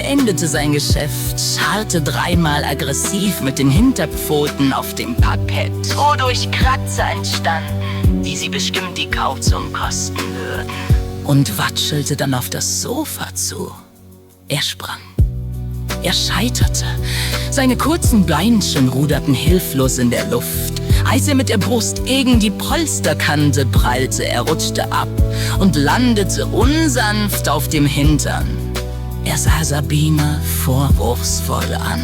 beendete sein Geschäft, scharrte dreimal aggressiv mit den Hinterpfoten auf dem Parkett, wodurch Kratzer entstanden, die sie bestimmt die Kaution kosten würden, und watschelte dann auf das Sofa zu. Er sprang. Er scheiterte. Seine kurzen Beinchen ruderten hilflos in der Luft. Als er mit der Brust gegen die Polsterkante prallte, er rutschte ab und landete unsanft auf dem Hintern. Er sah Sabine vorwurfsvoll an.